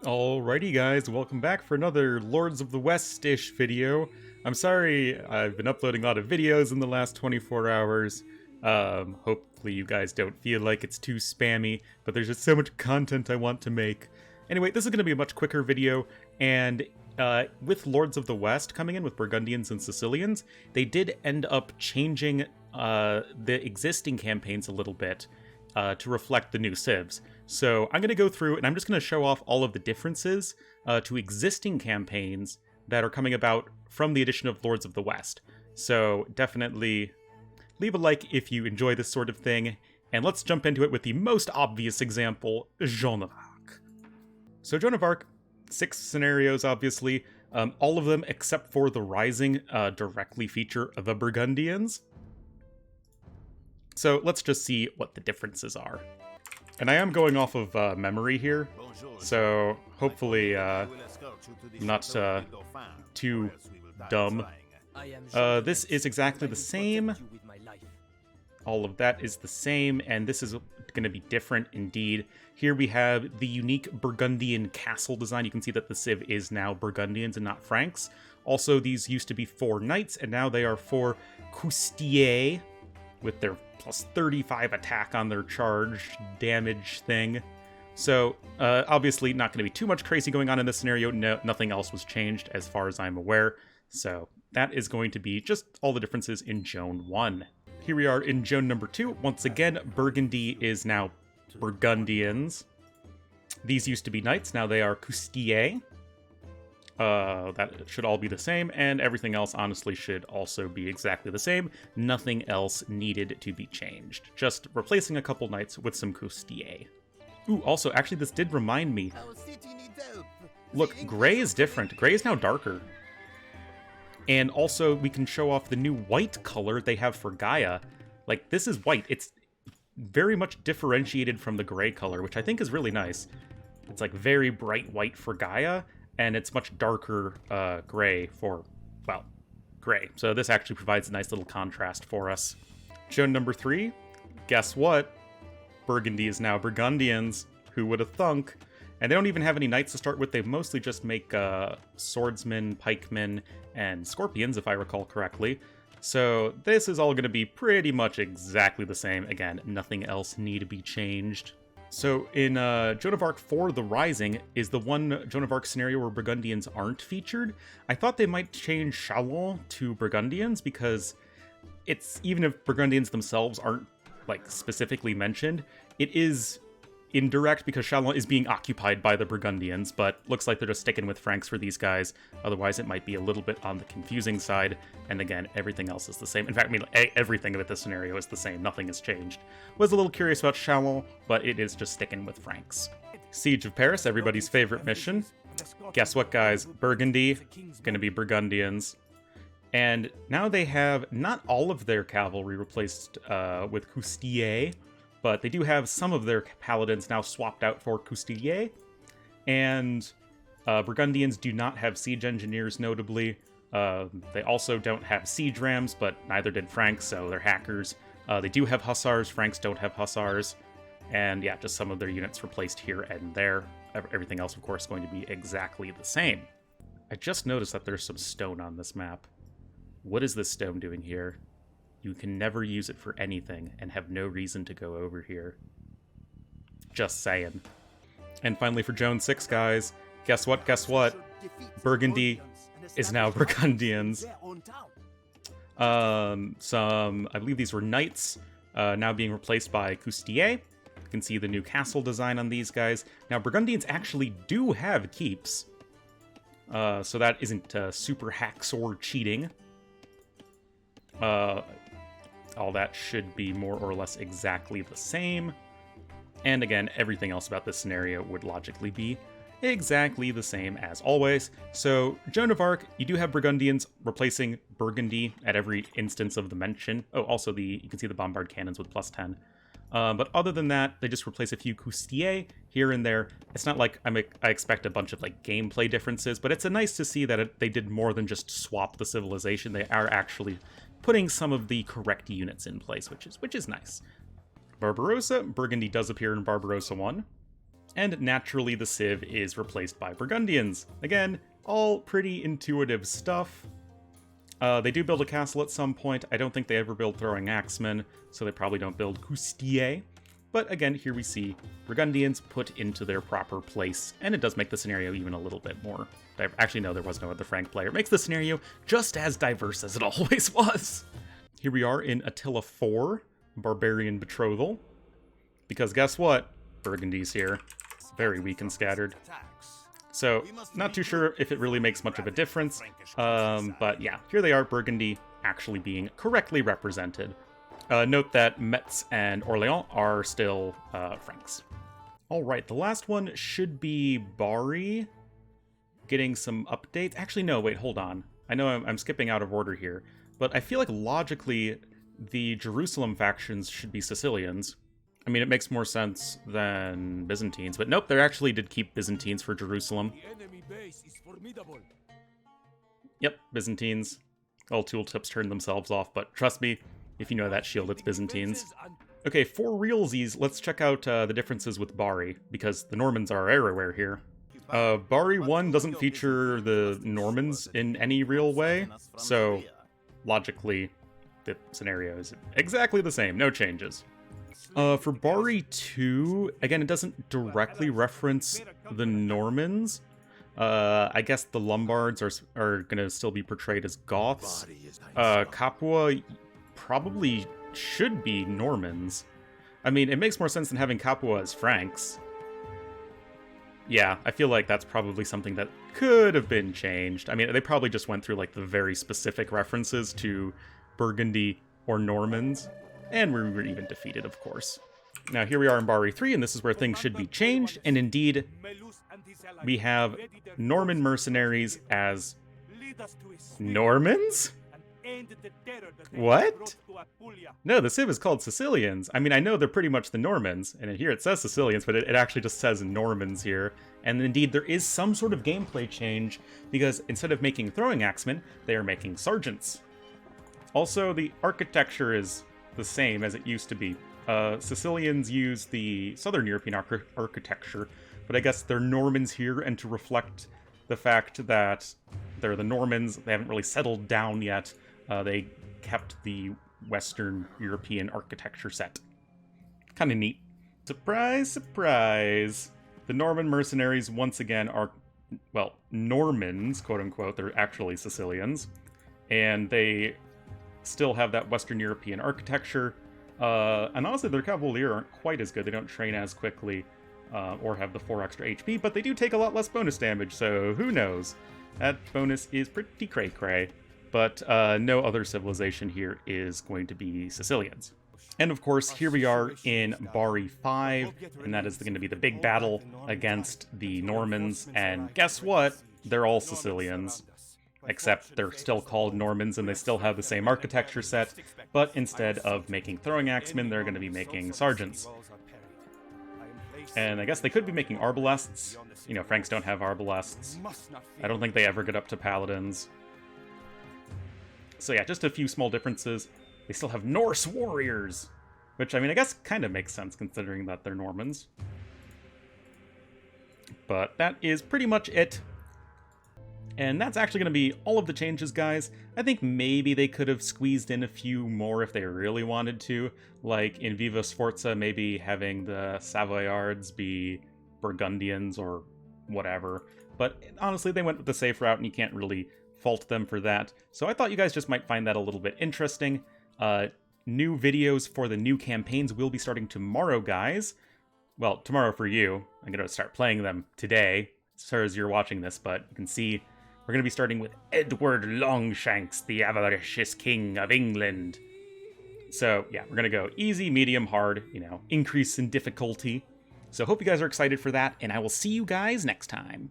Alrighty guys, welcome back for another Lords of the West-ish video. I'm sorry I've been uploading a lot of videos in the last 24 hours. Hopefully you guys don't feel like it's too spammy, but there's just so much content I want to make. Anyway, this is going to be a much quicker video, and with Lords of the West coming in with Burgundians and Sicilians, they did end up changing the existing campaigns a little bit to reflect the new civs. So I'm going to go through and I'm just going to show off all of the differences to existing campaigns that are coming about from the addition of Lords of the West. So definitely leave a like if you enjoy this sort of thing, and let's jump into it with the most obvious example, Genrak. So Joan of Arc, 6 scenarios obviously, all of them except for the Rising directly feature the Burgundians. So let's just see what the differences are. And I am going off of memory here, so hopefully not too dumb. This is exactly the same. All of that is the same, and this is going to be different indeed. Here we have the unique Burgundian castle design. You can see that the civ is now Burgundians and not Franks. Also, these used to be 4 knights, and now they are 4 courtiers with their plus 35 attack on their charge damage thing. So, obviously not going to be too much crazy going on in this scenario. No, nothing else was changed as far as I'm aware. So, that is going to be just all the differences in Joan 1. Here we are in Joan number 2. Once again, Burgundy is now Burgundians. These used to be knights, now they are courtiers. That should all be the same, and everything else honestly should also be exactly the same. Nothing else needed to be changed. Just replacing a couple knights with some courtiers. Ooh, also, actually this did remind me. Look, gray is different. Gray is now darker. And also, we can show off the new white color they have for Gaia. Like, this is white. It's very much differentiated from the gray color, which I think is really nice. It's like very bright white for Gaia, and it's much darker gray for, well, gray. So this actually provides a nice little contrast for us. Joan number 3, guess what? Burgundy is now Burgundians. Who would have thunk? And they don't even have any knights to start with. They mostly just make swordsmen, pikemen, and scorpions, if I recall correctly. So this is all going to be pretty much exactly the same. Again, nothing else need to be changed. So in Joan of Arc 4, The Rising is the one Joan of Arc scenario where Burgundians aren't featured. I thought they might change Chalon to Burgundians because it's, even if Burgundians themselves aren't like specifically mentioned, it is indirect because Chalon is being occupied by the Burgundians, but looks like they're just sticking with Franks for these guys. Otherwise, it might be a little bit on the confusing side. And again, everything else is the same. In fact, I mean, everything about this scenario is the same. Nothing has changed. Was a little curious about Chalon, but it is just sticking with Franks. Siege of Paris, everybody's favorite mission. Guess what, guys? Burgundy, gonna be Burgundians. And now they have not all of their cavalry replaced with courtiers, but they do have some of their paladins now swapped out for courtiers. And Burgundians do not have siege engineers, notably. They also don't have siege rams, but neither did Franks, so they're hackers. They do have hussars, Franks don't have hussars. And yeah, just some of their units replaced here and there. Everything else, of course, going to be exactly the same. I just noticed that there's some stone on this map. What is this stone doing here? You can never use it for anything and have no reason to go over here. Just saying. And finally for Joan 6, guys, guess what, guess what? Burgundy is now Burgundians. I believe these were knights, now being replaced by courtiers. You can see the new castle design on these guys. Now Burgundians actually do have keeps, so that isn't super hacks or cheating. All that should be more or less exactly the same. And again, everything else about this scenario would logically be exactly the same as always. So, Joan of Arc, you do have Burgundians replacing Burgundy at every instance of the mention. Oh, also you can see the bombard cannons with +10. But other than that, they just replace a few courtiers here and there. It's not like I expect a bunch of like gameplay differences, but it's nice to see that they did more than just swap the civilization. They are actually putting some of the correct units in place, which is nice. Barbarossa, Burgundy does appear in Barbarossa 1. And naturally the civ is replaced by Burgundians. Again, all pretty intuitive stuff. They do build a castle at some point. I don't think they ever build throwing axemen, so they probably don't build Coustiller. But again, here we see Burgundians put into their proper place, and it does make the scenario even a little bit more actually, no, there was no other Frank player. It makes the scenario just as diverse as it always was. Here we are in Attila IV, Barbarian Betrothal. Because guess what? Burgundy's here. Very weak and scattered. So, not too sure if it really makes much of a difference. But yeah, here they are, Burgundy actually being correctly represented. Note that Metz and Orléans are still Franks. Alright, the last one should be Bari. Getting some updates. Actually, no, wait, hold on. I know I'm skipping out of order here, but I feel like logically the Jerusalem factions should be Sicilians. I mean, it makes more sense than Byzantines, but nope, they actually did keep Byzantines for Jerusalem. The enemy base is formidable. Yep, Byzantines. All tooltips turn themselves off, but trust me, if you know that shield, it's Byzantines. Okay, for realsies, let's check out the differences with Bari, because the Normans are everywhere here. Bari 1 doesn't feature the Normans in any real way, so logically, the scenario is exactly the same, no changes. For Bari 2, again, it doesn't directly reference the Normans. I guess the Lombards are gonna still be portrayed as Goths. Capua probably should be Normans. I mean, it makes more sense than having Capua as Franks. Yeah, I feel like that's probably something that could have been changed. I mean, they probably just went through, like, the very specific references to Burgundy or Normans, and we were even defeated, of course. Now, here we are in Bari 3, and this is where things should be changed, and indeed, we have Norman mercenaries as Normans? What? No, the civ is called Sicilians. I mean, I know they're pretty much the Normans, and here it says Sicilians, but it actually just says Normans here. And indeed, there is some sort of gameplay change, because instead of making throwing axemen, they are making sergeants. Also, the architecture is the same as it used to be. Sicilians use the Southern European architecture, but I guess they're Normans here, and to reflect the fact that they're the Normans, they haven't really settled down yet. They kept the Western European architecture set. Kind of neat. Surprise, surprise. The Norman mercenaries, once again, are, well, Normans, quote-unquote. They're actually Sicilians. And they still have that Western European architecture. And honestly, their Cavalier aren't quite as good. They don't train as quickly or have the 4 extra HP, but they do take a lot less bonus damage, so who knows? That bonus is pretty cray-cray. But no other civilization here is going to be Sicilians. And of course, here we are in Bari 5, and that is going to be the big battle against the Normans, and guess what? They're all Sicilians. Except they're still called Normans and they still have the same architecture set, but instead of making throwing axemen, they're going to be making sergeants. And I guess they could be making arbalests. You know, Franks don't have arbalests. I don't think they ever get up to paladins. So yeah, just a few small differences. They still have Norse warriors, which, I mean, I guess kind of makes sense considering that they're Normans. But that is pretty much it. And that's actually going to be all of the changes, guys. I think maybe they could have squeezed in a few more if they really wanted to. Like in Viva Sforza, maybe having the Savoyards be Burgundians or whatever. But honestly, they went with the safe route and you can't really fault them for that. So I thought you guys just might find that a little bit interesting. New videos for the new campaigns will be starting tomorrow, guys. Well, tomorrow for you. I'm going to start playing them today, as far as you're watching this, but you can see we're going to be starting with Edward Longshanks, the avaricious king of England. So, yeah, we're going to go easy, medium, hard, you know, increase in difficulty. So hope you guys are excited for that, and I will see you guys next time.